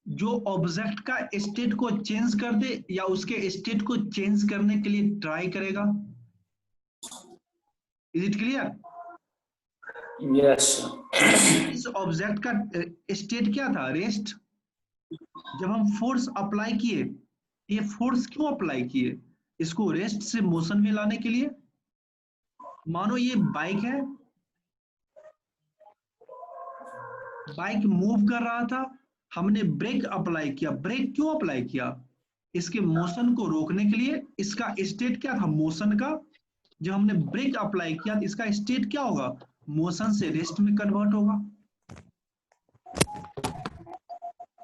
जो ऑब्जेक्ट का स्टेट को चेंज कर दे या उसके स्टेट को चेंज करने के लिए ट्राई करेगा। Is it clear? यस। इस ऑब्जेक्ट का स्टेट क्या था? रेस्ट। जब हम फोर्स अप्लाई किए, ये फोर्स क्यों अप्लाई किए? इसको रेस्ट से मोशन में लाने के लिए। मानो ये बाइक है, बाइक मूव कर रहा था, हमने ब्रेक अप्लाई किया। ब्रेक क्यों अप्लाई किया? इसके मोशन को रोकने के लिए। इसका स्टेट क्या था? मोशन का। जब हमने ब्रेक अप्लाई किया तो इसका स्टेट क्या होगा? मोशन से रेस्ट में कन्वर्ट होगा।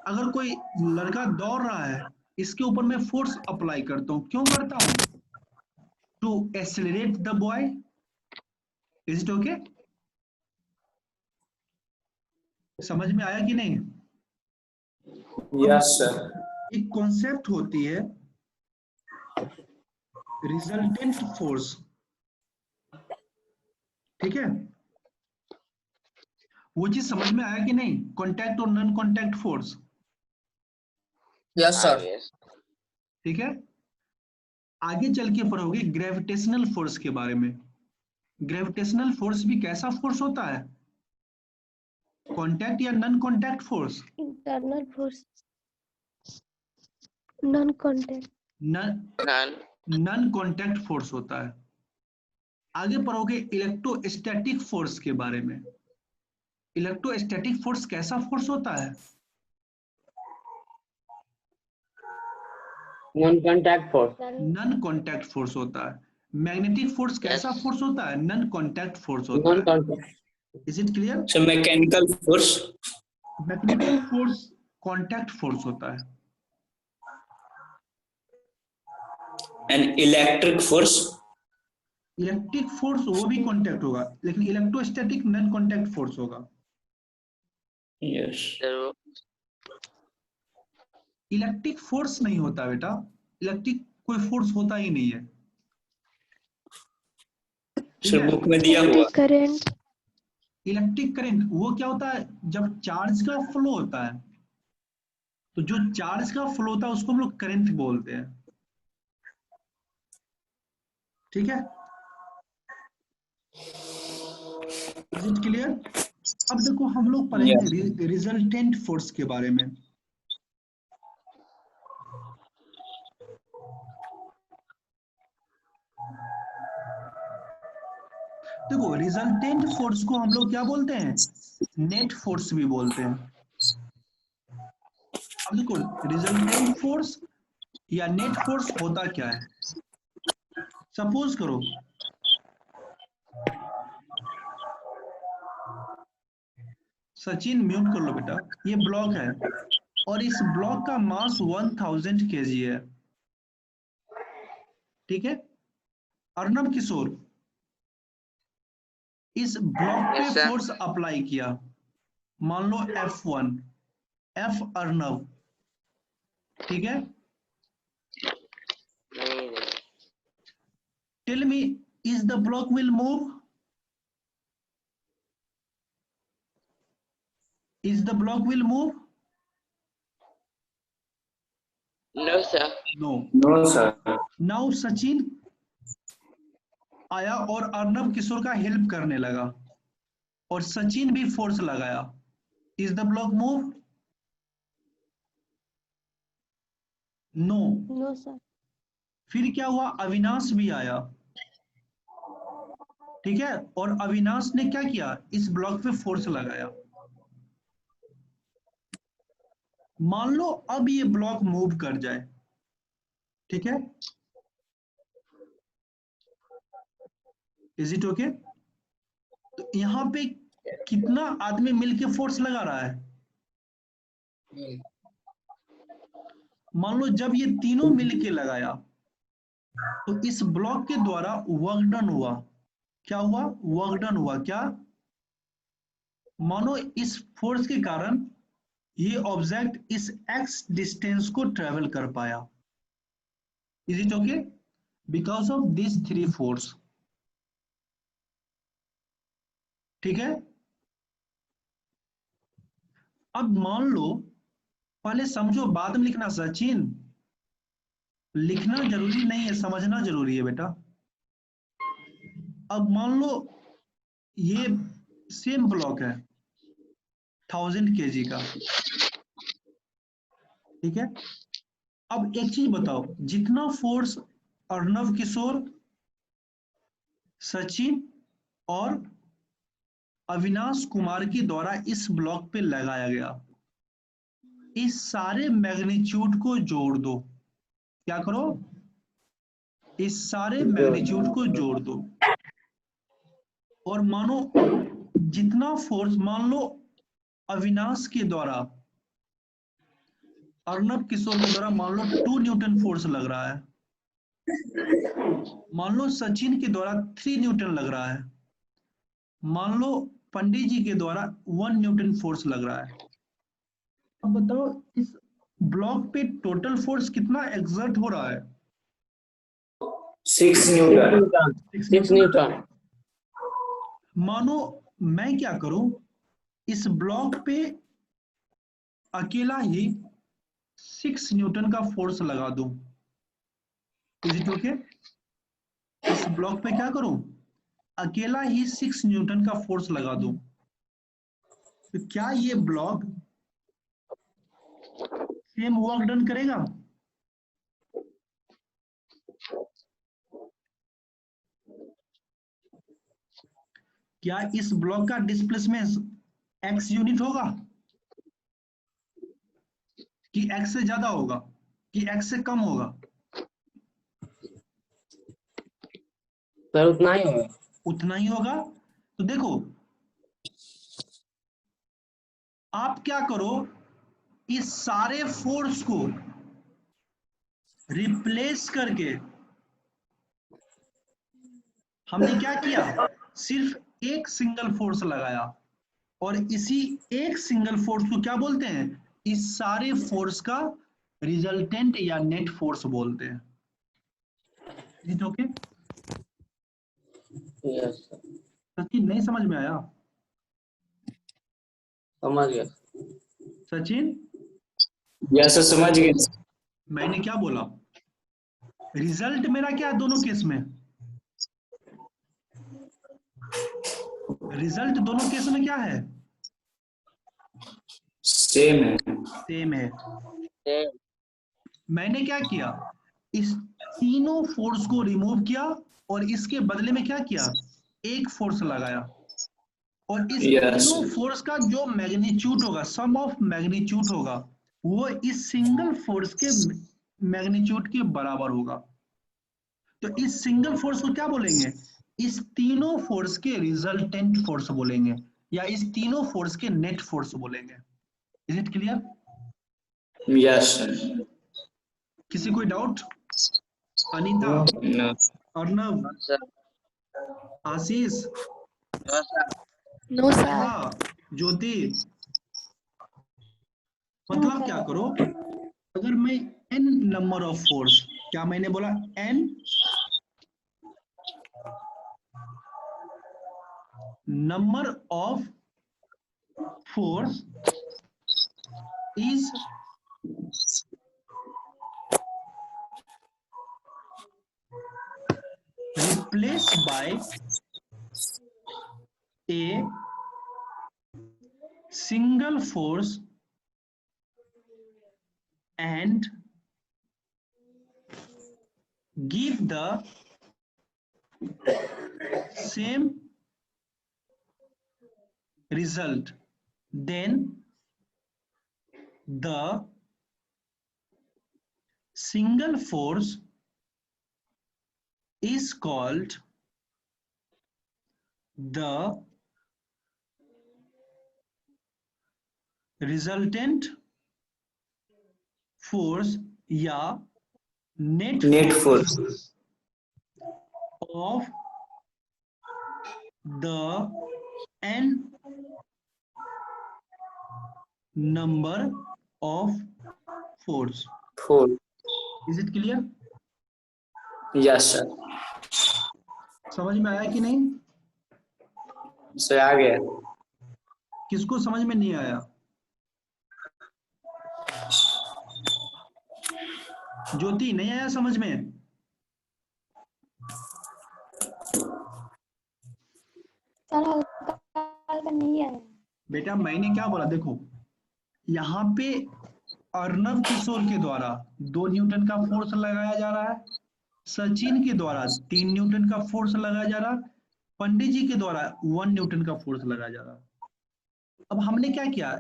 अगर कोई लड़का दौड़ रहा है, इसके ऊपर मैं फोर्स अप्लाई करता हूं, क्यों करता हूं? To accelerate the boy. Is it okay? समझ में आया कि नहीं? Yes sir. एक कॉन्सेप्ट होती है रिजल्टेंट फोर्स, ठीक है? वो चीज समझ में आया कि नहीं? कॉन्टैक्ट और non contact force, yes sir. ठीक है? आगे चल के पढ़ोगे ग्रेविटेशनल फोर्स के बारे में। ग्रेविटेशनल फोर्स भी कैसा फोर्स होता है? कॉन्टैक्ट या non contact force? Internal force, non contact. Non contact force होता है। आगे पढ़ोगे इलेक्ट्रोस्टैटिक फोर्स के बारे में। इलेक्ट्रोस्टैटिक फोर्स कैसा फोर्स होता है? Non contact force. Non contact force होता है। मैग्नेटिक फोर्स कैसा फोर्स होता है? नॉन कॉन्टैक्ट फोर्स होता नॉन है। Contact. Is it clear? So mechanical force. Magnetic force contact force होता है। And electric force. Electric force वो भी कॉन्टैक्ट होगा, लेकिन इलेक्ट्रोस्टैटिक नॉन कॉन्टैक्ट फोर्स होगा। यस। इलेक्ट्रिक फोर्स नहीं होता बेटा, इलेक्ट्रिक कोई फोर्स होता ही नहीं है, ठीक सर है? बुक में दिया हुआ। करंट। इलेक्ट्रिक करंट वो क्या होता है? जब चार्ज का फ्लो होता है, तो जो चार्ज का फ्लो होता है उसको हम लोग करंट बोलते हैं, ठीक है? Is it clear? अब देखो हम लोग पढ़ेंगे रिजल्टेंट फोर्स के बारे में। देखो रिजल्टेंट फोर्स को हम लोग क्या बोलते हैं? नेट फोर्स भी बोलते हैं। अब देखो रिजल्टेंट फोर्स या नेट फोर्स होता क्या है? सपोज करो सचिन, म्यूट कर लो बेटा। ये ब्लॉक है और इस ब्लॉक का मास 1000 kg है, ठीक है? अर्नब किशोर, इस ब्लॉक पे फोर्स अप्लाई किया, मान लो F1, F अर्नब, ठीक है? Tell me, is the block will move? Is the block will move? No, sir. No. No sir. Now Sachin आया और अर्नब किशोर का हेल्प करने लगा और सचिन भी फोर्स लगाया। Is the block move? No. No sir. फिर क्या हुआ? अविनाश भी आया, ठीक है? और अविनाश ने क्या किया? इस ब्लॉक पे फोर्स लगाया। मान लो अब ये ब्लॉक मूव कर जाए, ठीक है? Is it okay? तो यहां पे कितना आदमी मिलके फोर्स लगा रहा है? मान लो जब ये तीनों मिलके लगाया तो इस ब्लॉक के द्वारा वर्क डन हुआ। क्या हुआ? वर्क डन हुआ। क्या? मानो इस फोर्स के कारण ये ऑब्जेक्ट इस एक्स डिस्टेंस को ट्रेवल कर पाया। Is it okay? Because of this three force, ठीक है? अब मान लो पहले समझो बाद में लिखना सचिन, लिखना जरूरी नहीं है, समझना जरूरी है बेटा। अब मान लो ये सेम ब्लॉक है 1000 kg का, ठीक है। अब एक चीज बताओ, जितना फोर्स अर्णव किशोर, सचिन और अविनाश कुमार के द्वारा इस ब्लॉक पे लगाया गया, इस सारे मैग्नीट्यूड को जोड़ दो। क्या करो, इस सारे मैग्नीट्यूड को जोड़ दो और मानो जितना फोर्स, मान लो अविनाश के द्वारा, अर्णव किशोर के द्वारा मान लो 2 न्यूटन फोर्स लग रहा है, मान लो सचिन के द्वारा 3 न्यूटन लग रहा है, मान लो पंडित जी के द्वारा 1 न्यूटन फोर्स लग रहा है। अब बताओ इस ब्लॉक पे टोटल फोर्स कितना एक्सर्ट हो रहा है? 6 न्यूटन। 6 Newton. मानो मैं क्या करूं, इस ब्लॉक पे अकेला ही 6 न्यूटन का फोर्स लगा दूं। Is it okay? इस ब्लॉक पे क्या करूं, अकेला ही 6 न्यूटन का फोर्स लगा दूं, तो क्या ये ब्लॉक सेम वर्क डन करेगा? क्या इस ब्लॉक का डिस्प्लेसमेंट एक्स यूनिट होगा कि एक्स से ज्यादा होगा कि एक्स से कम होगा? सर उतना ही होगा। उतना ही होगा। तो देखो आप क्या करो, इस सारे फोर्स को रिप्लेस करके हमने क्या किया, सिर्फ एक सिंगल फोर्स लगाया और इसी एक सिंगल फोर्स को क्या बोलते हैं, इस सारे फोर्स का रिजल्टेंट या नेट फोर्स बोलते हैं। ओके? यस सर, सचिन नहीं समझ में आया? समझ गया। सचिन यस सर, समझ गए। मैंने क्या बोला, रिजल्ट मेरा क्या है दोनों केस में? रिजल्ट दोनों केस में क्या है? सेम है। सेम है। Same. मैंने क्या किया, इस तीनों फोर्स को रिमूव किया और इसके बदले में क्या किया, एक फोर्स लगाया और इस Yes. तीनों फोर्स का जो मैग्नीट्यूड होगा, सम ऑफ मैग्नीट्यूड होगा, वो इस सिंगल फोर्स के मैग्नीट्यूड के बराबर होगा। तो इस सिंगल फोर्स को क्या बोलेंगे, इस तीनों फोर्स के रिजल्टेंट फोर्स बोलेंगे या इस तीनों फोर्स के नेट फोर्स बोलेंगे। Is it clear? Yes sir. किसी कोई doubt? Anita, no. Arnav, sir Ashish, no sir. No, sir. Neha, Jyoti, मतलब क्या करो, अगर मैं n नंबर ऑफ फोर्स, क्या मैंने बोला n number of force is replaced by a single force and give the same result, then the single force is called the resultant force या net force of the n number of force. 4. Is it clear? Yes sir. समझ में आया कि नहीं? Sir आ गया। किसको समझ में नहीं आया? ज्योति नहीं आया समझ में? सर हल्का नहीं आया। बेटा मैंने क्या बोला देखो, यहाँ पे अर्णव किशोर के द्वारा 2 न्यूटन का फोर्स लगाया जा रहा है, सचिन के द्वारा 3 न्यूटन का फोर्स लगाया जा रहा है, पंडित जी के द्वारा 1 न्यूटन का फोर्स लगाया जा रहा है। अब हमने क्या किया,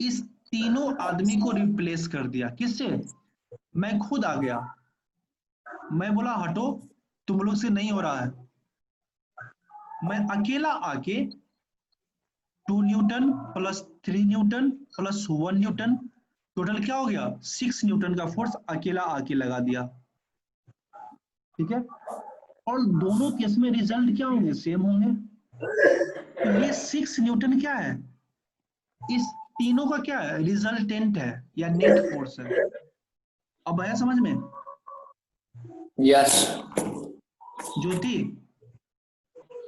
इस तीनों आदमी को रिप्लेस कर दिया। किससे? मैं खुद आ गया, मैं बोला हटो तुम लोग से नहीं हो रहा है, मैं अकेला आके 2 Newton plus 3 Newton plus 1 Newton, total क्या हो गया 6 न्यूटन का फोर्स अकेला आके लगा दिया। ठीक है, और दोनों केस में रिजल्ट क्या होंगे, सेम होंगे। तो ये 6 न्यूटन क्या है, इस तीनों का क्या है, रिजल्टेंट है या नेट फोर्स है। अब आया समझ में? यस ज्योति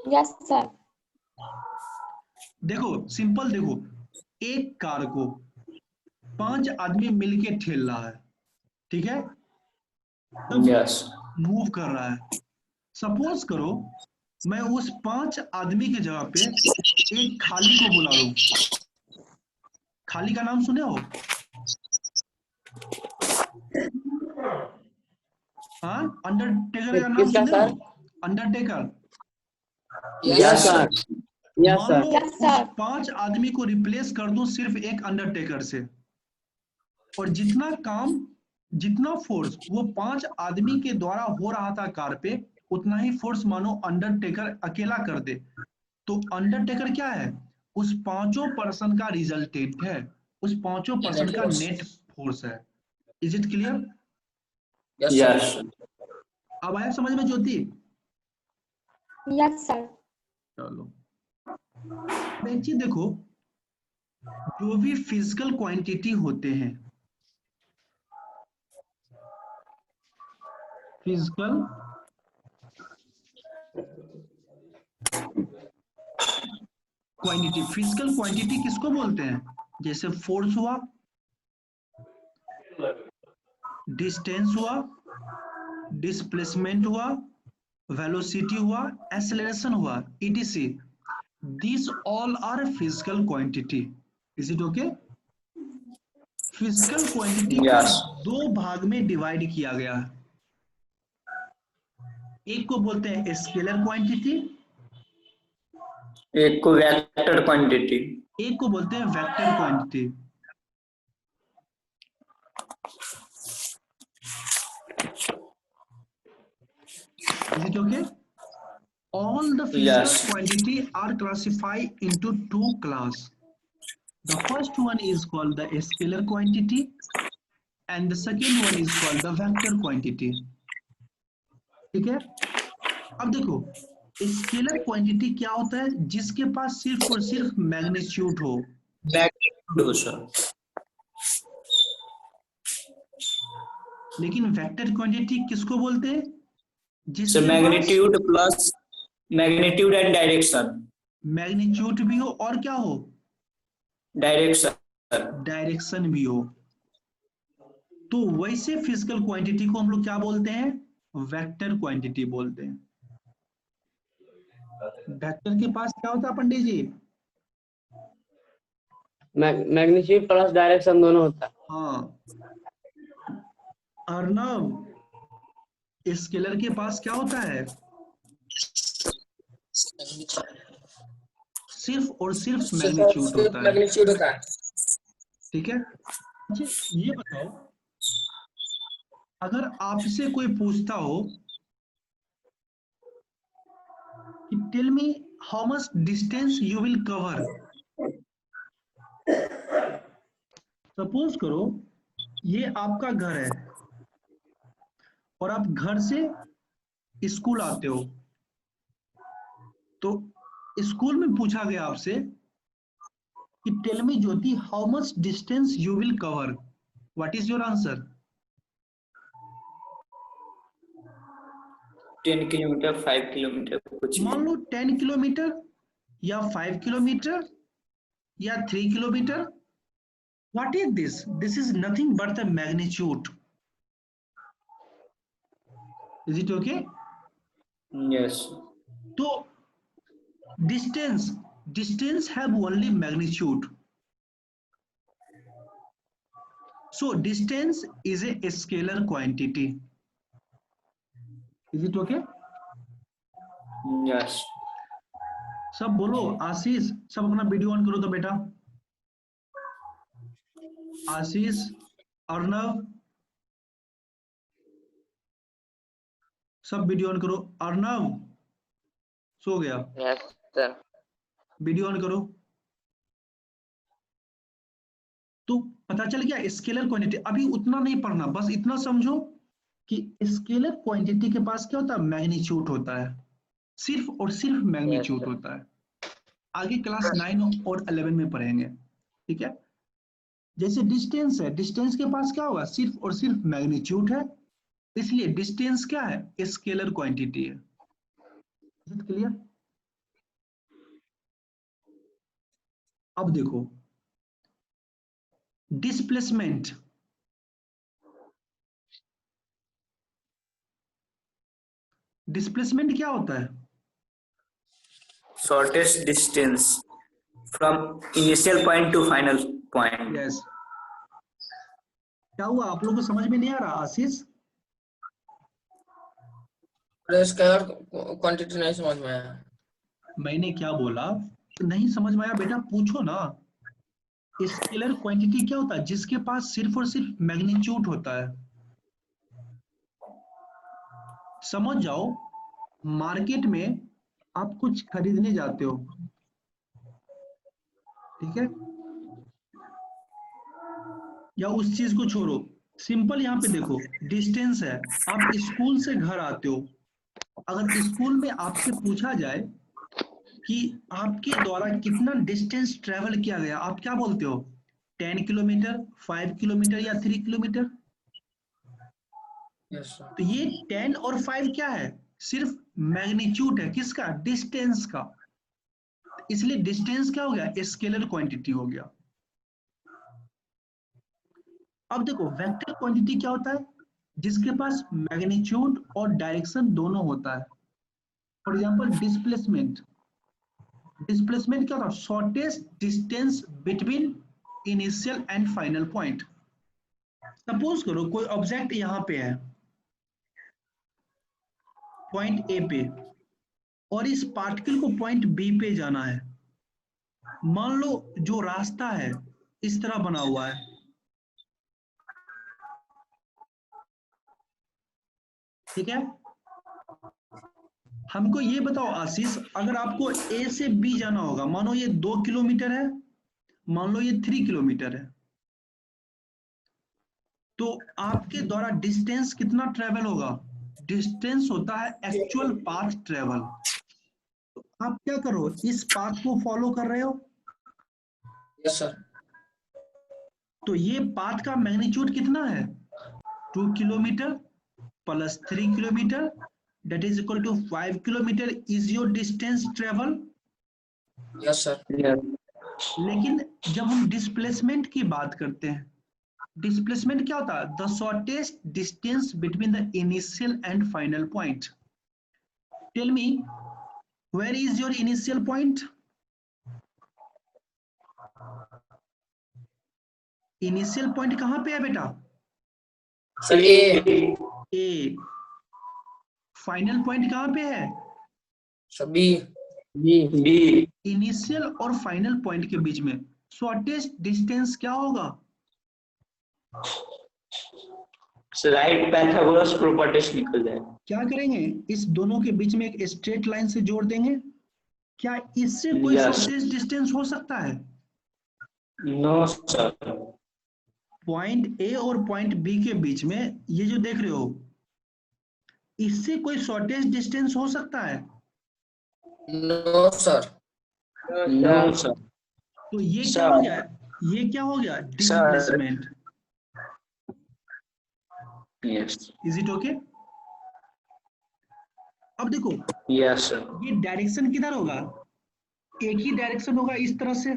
यस सर। देखो सिंपल, देखो एक कार को 5 आदमी मिलके ठेल रहा है, ठीक है, यस मूव कर रहा है। सपोज करो मैं उस 5 आदमी की जगह पे एक खाली को बुला लूं। खाली का नाम सुने हो? हाँ, अंडरटेकर का नाम किसका सुने सर? हो? अंडरटेकर। यस सर यस मान सर। लो यस सर। उस 5 आदमी को रिप्लेस कर दूं सिर्फ एक अंडरटेकर से, और जितना काम जितना फोर्स वो 5 आदमी के द्वारा हो रहा था कार पे, उतना ही फोर्स मानो अंडरटेकर अकेला कर दे, तो अंडरटेकर क्या है, उस 5 पर्सन का रिजल्टेंट है, उस 5 पर्सन का नेट फोर्स है। Is it clear? यस अब आया समझ में ज्योति? Yes sir. चलो एक चीज देखो, जो भी फिजिकल क्वांटिटी होते हैं, फिजिकल क्वांटिटी किसको बोलते हैं? जैसे फोर्स हुआ, डिस्टेंस हुआ, डिस्प्लेसमेंट हुआ, वेलोसिटी हुआ, एक्सेलरेशन हुआ, etc. These all are physical quantity. Is it okay? Physical quantity को Yes. 2 भाग में डिवाइड किया गया है। एक को बोलते हैं स्केलर क्वांटिटी, एक को वेक्टर क्वांटिटी। एक को बोलते हैं vector quantity. Is it okay? All the physical Yes. quantity are classified into 2 classes. The first one is called the scalar quantity and the second one is called the vector quantity. ठीक है, अब देखो scalar quantity क्या होता है, जिसके पास सिर्फ और सिर्फ मैग्नीट्यूड हो। मैग्नीट्यूड हो सर। लेकिन वेक्टर क्वांटिटी किसको बोलते हैं? Sir magnitude plus magnitude and direction. Magnitude भी हो और क्या हो, डायरेक्शन भी हो। तो वैसे फिजिकल क्वांटिटी को हम लोग क्या बोलते हैं, वेक्टर क्वांटिटी बोलते हैं। वेक्टर के पास क्या होता है पंडित जी? मैग्नीट्यूड प्लस डायरेक्शन दोनों होता है। हाँ, अर्णव स्केलर के पास क्या होता है, सिर्फ और सिर्फ मैग्नीट्यूड होता है। मैग्नीट्यूड होता है। ठीक है, अच्छा ये बताओ, अगर आपसे कोई पूछता हो कि tell me how much distance you will cover, suppose करो ये आपका घर है और आप घर से स्कूल आते हो, तो स्कूल में पूछा गया आपसे कि tell me Jyoti how much distance you will cover, what is your answer? 10 kilometre 5 kilometre कुछ। मान लो 10 किलोमीटर या 5 किलोमीटर या 3 kilometre. What is this? This is nothing but the magnitude. Is it okay? Yes. तो distance have only magnitude. So distance is a scalar quantity. Is it okay? Yes. सब बोलो। आशीष, सब अपना video on करो तो बेटा। आशीष, अर्णव, सब वीडियो ऑन करो। अर्णव सो गया, यस सर। वीडियो ऑन करो। तो पता चल गया स्केलर क्वांटिटी। अभी उतना नहीं पढ़ना, बस इतना समझो कि स्केलर क्वांटिटी के पास क्या होता है? मैग्नीट्यूड होता है, सिर्फ और सिर्फ मैग्नीट्यूड sir. होता है। आगे क्लास 9 और 11 में पढ़ेंगे, ठीक है? जैसे डिस्टेंस है, डिस्टेंस के पास क्या होगा? सिर्फ और सिर्फ मैग्नीट्यूड है, इसलिए डिस्टेंस क्या है? स्केलर क्वांटिटी है। क्लियर? अब देखो डिस्प्लेसमेंट। डिस्प्लेसमेंट क्या होता है? Shortest distance from initial point to final point. Yes. क्या हुआ, आप लोगों को समझ में नहीं आ रहा? आशीष, स्केलर क्वांटिटी नहीं समझ में आया। मैंने क्या बोला? नहीं समझ में आया बेटा, पूछो ना। स्केलर क्वांटिटी क्या होता है? जिसके पास सिर्फ और सिर्फ मैग्नीट्यूड होता है। समझ जाओ, मार्केट में आप कुछ खरीदने जाते हो, ठीक है? या उस चीज को छोड़ो, सिंपल यहाँ पे देखो, डिस्टेंस है। आप स्कूल से घर आते हो, अगर स्कूल में आपसे पूछा जाए कि आपके द्वारा कितना डिस्टेंस ट्रेवल किया गया, आप क्या बोलते हो? 10 किलोमीटर, 5 किलोमीटर या 3 किलोमीटर? Yes sir. तो ये 10 और 5 क्या है? सिर्फ मैग्नीट्यूड है। किसका? डिस्टेंस का। इसलिए डिस्टेंस क्या हो गया? स्केलर क्वांटिटी हो गया। अब देखो वेक्टर क्वांटिटी क्या होता है? जिसके पास मैग्नीट्यूड और डायरेक्शन दोनों होता है। For example displacement. डिस्प्लेसमेंट क्या होता है? Shortest distance between initial and final point. Suppose करो कोई ऑब्जेक्ट यहां पे है, पॉइंट ए पे, और इस पार्टिकल को पॉइंट बी पे जाना है। मान लो जो रास्ता है इस तरह बना हुआ है, ठीक है? हमको ये बताओ आशीष, अगर आपको ए से बी जाना होगा, मानो ये 2 किलोमीटर है, मान लो ये 3 किलोमीटर है, तो आपके द्वारा डिस्टेंस कितना ट्रेवल होगा? डिस्टेंस होता है एक्चुअल पाथ ट्रेवल। तो आप क्या करो, इस पाथ को फॉलो कर रहे हो, यस सर। तो ये पाथ का मैग्नीट्यूड कितना है? 2 kilometre plus 3 kilometre, that is equal to 5 kilometer is your distance travel. Yes sir. लेकिन जब हम डिस्प्लेसमेंट की बात करते हैं, डिस्प्लेसमेंट क्या होता है? The shortest distance between the initial and final point. Tell me, where is your initial point? Initial point कहां पे है बेटा? Sir A. A. Final point कहां पे है? Sir B. बी। इनिशियल और फाइनल पॉइंट के बीच में शॉर्टेस्ट डिस्टेंस क्या होगा? राइट पैथागोरस प्रॉपर्टीज निकल जाए। क्या करेंगे? इस दोनों के बीच में एक स्ट्रेट लाइन से जोड़ देंगे। क्या इससे कोई Yes. शॉर्टेज डिस्टेंस हो सकता है? No sir. पॉइंट ए और पॉइंट बी के बीच में ये जो देख रहे हो, इससे कोई शॉर्टेज डिस्टेंस हो सकता है? No sir. No sir. तो ये क्या हो गया? ये क्या हो गया? Displacement. Yes. Is it okay? अब देखो यस सर। ये डायरेक्शन किधर होगा? एक ही डायरेक्शन होगा, इस तरह से,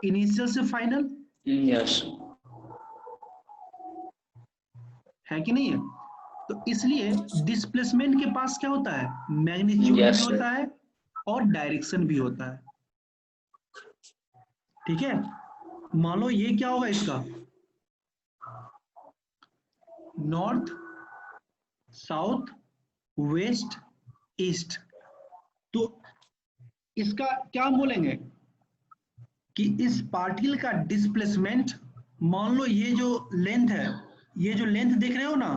इनिशियल से फाइनल। यस। है कि नहीं है? तो इसलिए डिस्प्लेसमेंट के पास क्या होता है, मैग्नीट्यूड Yes, भी sir. होता है और डायरेक्शन भी होता है। ठीक है, मान लो ये क्या होगा इसका, नॉर्थ, साउथ, वेस्ट, ईस्ट। तो इसका क्या बोलेंगे कि इस पार्टिकल का डिस्प्लेसमेंट, मान लो ये जो लेंथ है, ये जो लेंथ देख रहे हो ना,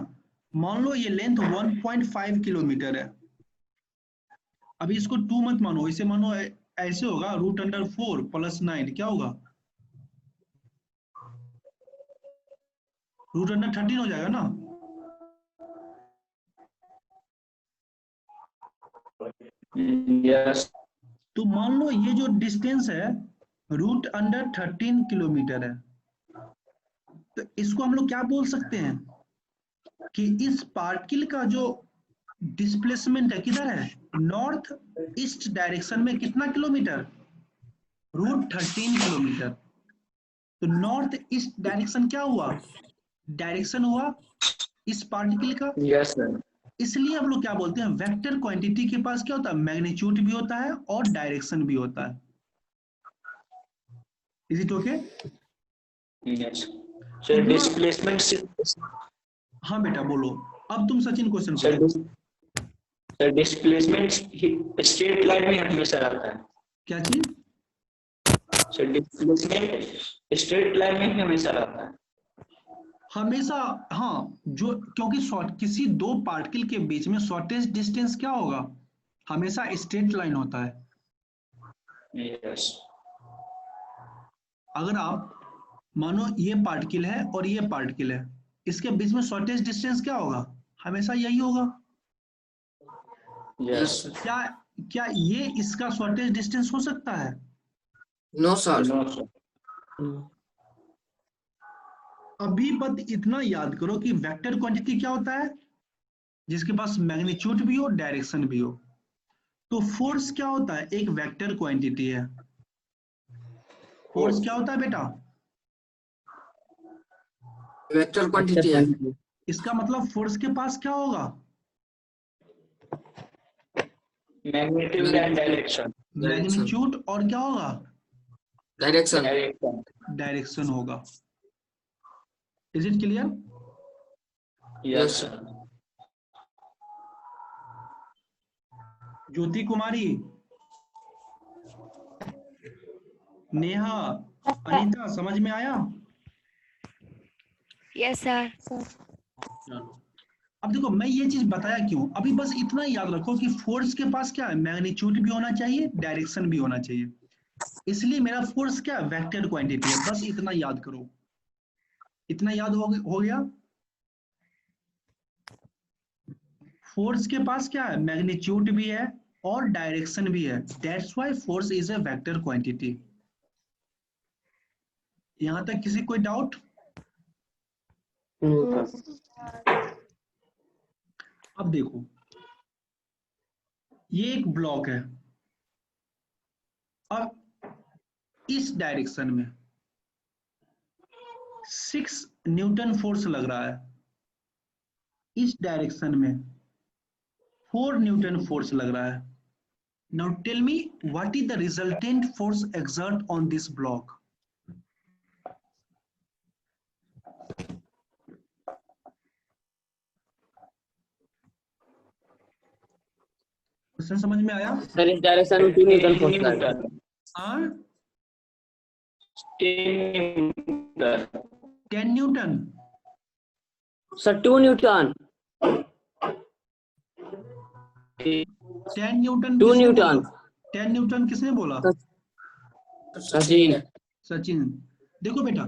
मान लो ये लेंथ 1.5 किलोमीटर है। अभी इसको 2 मत मानो, इसे मानो ऐसे होगा, √4 + 9 क्या होगा, √13 हो जाएगा ना। Yes. तो मान लो ये जो डिस्टेंस है √13 किलोमीटर है, तो इसको हम लोग क्या बोल सकते हैं कि इस पार्टिकल का जो डिस्प्लेसमेंट है किधर है, नॉर्थ ईस्ट डायरेक्शन में कितना किलोमीटर, √13 किलोमीटर। तो नॉर्थ ईस्ट डायरेक्शन क्या हुआ, डायरेक्शन हुआ इस पार्टिकल का। Yes, sir. इसलिए हम लोग क्या बोलते हैं, वेक्टर क्वांटिटी के पास क्या होता है, मैग्नीट्यूड भी होता है और डायरेक्शन भी होता है। Is it okay? Yes. So displacement. हाँ बेटा बोलो, अब तुम सचिन क्वेश्चन Sir, पूछो। sir, displacement straight line में हमेशा रहता है। क्या चीज? Sir, displacement straight line में ही हमेशा रहता है। हमेशा, हाँ, जो क्योंकि किसी दो पार्टिकल के बीच में शॉर्टेस्ट डिस्टेंस क्या होगा, हमेशा स्ट्रेट लाइन होता है। Yes. अगर आप मानो ये पार्टिकल है और ये पार्टिकल है, इसके बीच में शॉर्टेस्ट डिस्टेंस क्या होगा, हमेशा यही होगा। Yes. क्या क्या ये इसका शॉर्टेस्ट डिस्टेंस हो सकता है? No, sir. No, sir. अभी बस इतना याद करो कि वेक्टर क्वांटिटी क्या होता है, जिसके पास मैग्नीट्यूड भी हो डायरेक्शन भी हो। तो फोर्स क्या होता है, एक वेक्टर क्वांटिटी है। फोर्स क्या होता है बेटा, Vector quantity है। इसका मतलब फोर्स के पास क्या होगा, Magnitude and direction. मैग्नीट्यूड और क्या होगा, Direction. Direction. डायरेक्शन होगा। Is it clear? Yes, sir. ज्योति कुमारी, नेहा, अनीता, समझ में आया? Yes sir. चलो, अब देखो मैं ये चीज बताया क्यों, अभी बस इतना याद रखो कि फोर्स के पास क्या है, मैग्नीट्यूड भी होना चाहिए, डायरेक्शन भी होना चाहिए। इसलिए मेरा फोर्स क्या है, वेक्टर क्वांटिटी है। बस इतना याद करो, इतना याद हो गया। फोर्स के पास क्या है, मैग्नीट्यूड भी है और डायरेक्शन भी है। That's why force is a vector quantity. यहां तक किसी कोई डाउट? अब देखो, ये एक ब्लॉक है, अब इस डायरेक्शन में 6 न्यूटन फोर्स लग रहा है, इस डायरेक्शन में 4 न्यूटन फोर्स लग रहा है। Now tell me what is the resultant force exert on this block. Question समझ में आया? सर इस डायरेक्शन में 3 न्यूटन फोर्स लगेगा। हाँ, 10 Newton. 10 Newton. Sir 2 Newton. 10 Newton 2 किसने न्यूटन। बोला? 10 न्यूटन किसने बोला? सचिन। सचिन। देखो बेटा,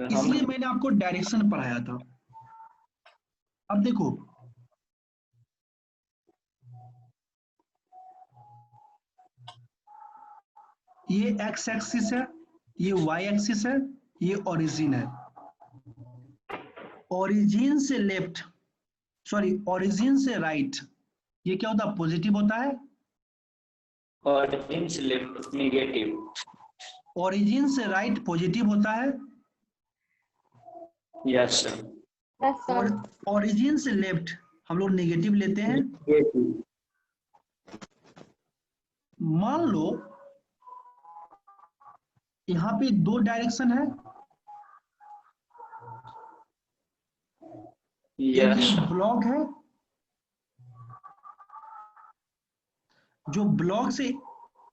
इसलिए मैंने आपको डायरेक्शन पढ़ाया था। अब देखो, ये एक्स एक्सिस है, ये वाई एक्सिस है, ये ओरिजिन है। ओरिजिन से लेफ्ट, सॉरी ओरिजिन से राइट, ये क्या होता है, पॉजिटिव होता है। Origin से left negative. ओरिजिन से राइट पॉजिटिव होता है, Yes, sir. Yes, और sir. ओरिजिन से लेफ्ट हम लोग नेगेटिव लेते हैं। मान लो यहाँ पे दो डायरेक्शन है, एक Yes. ये ब्लॉक है, जो ब्लॉक से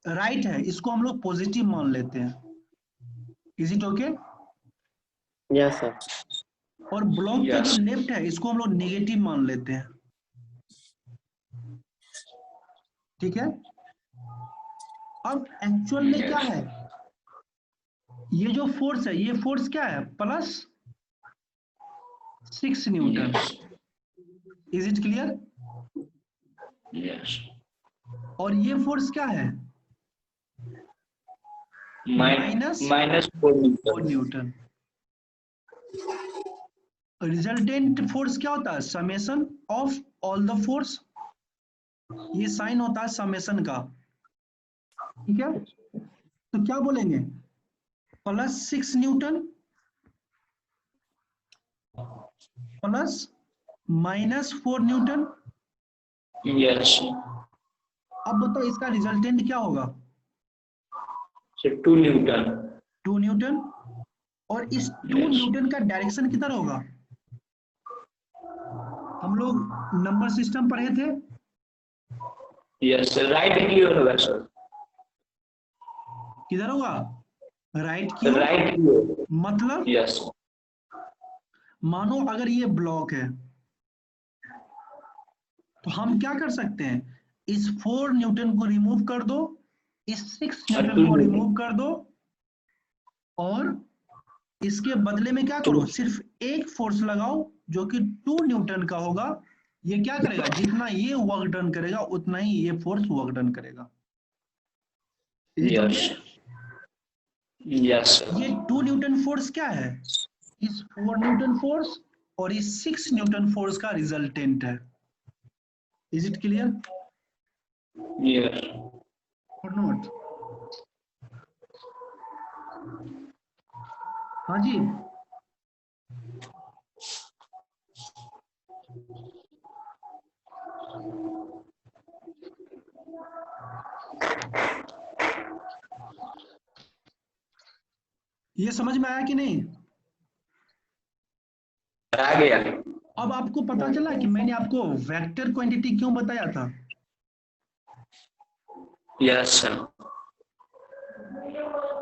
राइट है इसको हम लोग पॉजिटिव मान लेते हैं। Is it okay? Yes, sir. और ब्लॉक का Yes. जो लेफ्ट है इसको हम लोग नेगेटिव मान लेते हैं। ठीक है, अब एक्चुअल में क्या है, ये जो फोर्स है ये फोर्स क्या है, plus 6 Newton. Is it clear? Yes. और ये फोर्स क्या है, Minus 4 4 Newton. Newton. Resultant force क्या होता है, summation of all the force. ये साइन होता है समेशन का। ठीक है, तो क्या बोलेंगे, plus 6 Newton plus minus 4 Newton. Yes. अब बताओ इसका रिजल्टेंट क्या होगा, So 2 Newton. 2 न्यूटन। और इस 2 Yes. न्यूटन का डायरेक्शन किधर होगा, हम लोग नंबर सिस्टम पढ़े थे, Yes. Right की ओर होगा सर। किधर होगा, राइट की ओर। Right की ओर। मतलब Yes. मानो अगर ये ब्लॉक है तो हम क्या कर सकते हैं, इस 4 न्यूटन को रिमूव कर दो, इस 6 न्यूटन को रिमूव कर दो, और इसके बदले में क्या करो, सिर्फ एक फोर्स लगाओ जो कि 2 न्यूटन का होगा। ये क्या करेगा, जितना ये वर्क डन करेगा उतना ही ये फोर्स वर्क डन करेगा। Yes. Yes. ये 2 न्यूटन फोर्स क्या है, इस 4 न्यूटन फोर्स और इस 6 न्यूटन फोर्स का रिजल्टेंट है। Is it clear Yes. और नॉट? हाँ जी, ये समझ में आया कि नहीं? आ गया। अब आपको पता चला कि मैंने आपको वेक्टर क्वांटिटी क्यों बताया था। Yes sir.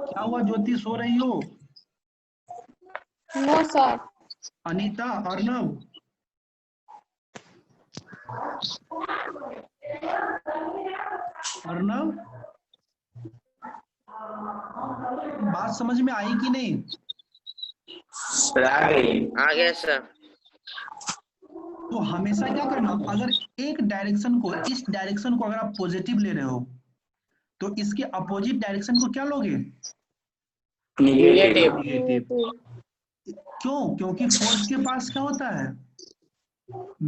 क्या हुआ ज्योति, सो रही हो? No, sir. अनीता, अर्नव, अर्नव, बात समझ में आई कि नहीं? सर आ गई। आ गया सर। तो हमेशा क्या करना, अगर एक डायरेक्शन को, इस डायरेक्शन को अगर आप पॉजिटिव ले रहे हो तो इसके अपोजिट डायरेक्शन को क्या लोगे, Negative. नेगेटिव। क्यों? क्योंकि फोर्स के पास क्या होता है,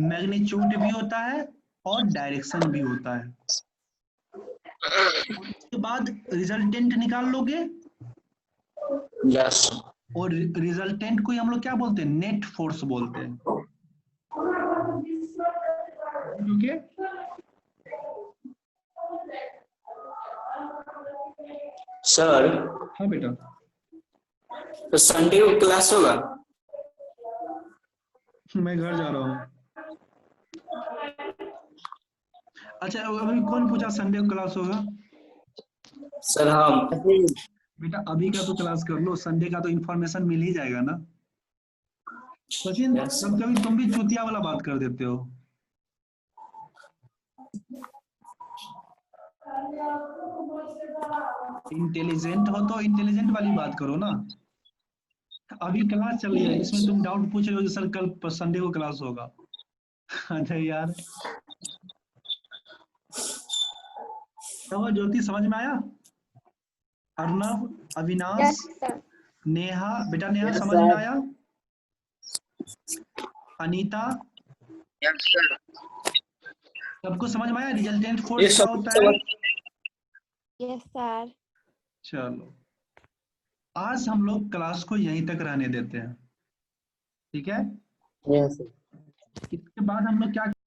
मैग्नीट्यूड भी होता है और डायरेक्शन भी होता है। और इसके बाद रिजल्टेंट निकाल लोगे, Yes. और रिजल्टेंट को ही हम लोग क्या बोलते हैं, नेट फोर्स बोलते हैं। ओके, सर हाँ बेटा, तो संडे को क्लास होगा? मैं घर जा रहा हूँ। अच्छा, अभी कौन पूछा संडे को क्लास होगा? सर हम। बेटा अभी का तो क्लास कर लो, संडे का तो इंफॉर्मेशन मिल ही जाएगा ना। सचिन, Yes. कभी कभी तुम भी चूतिया वाला बात कर देते हो। इंटेलिजेंट हो तो इंटेलिजेंट वाली बात करो ना। अभी क्लास चल रही है, इसमें तुम डाउट पूछ रहे हो कि सर कल संडे को क्लास होगा। अरे यार, तो ज्योति समझ में आया? Arnav, Avinash, Yes, sir. नेहा, बेटा नेहा Yes, समझ में sir. आया? Anita, Yes sir. सबको समझ में आया रिजल्टेंट ये फोर्स क्या सब होता है? Yes, sir. चलो, आज हम लोग क्लास को यहीं तक रहने देते हैं, ठीक है? Yes, sir. इसके बाद हम लोग क्या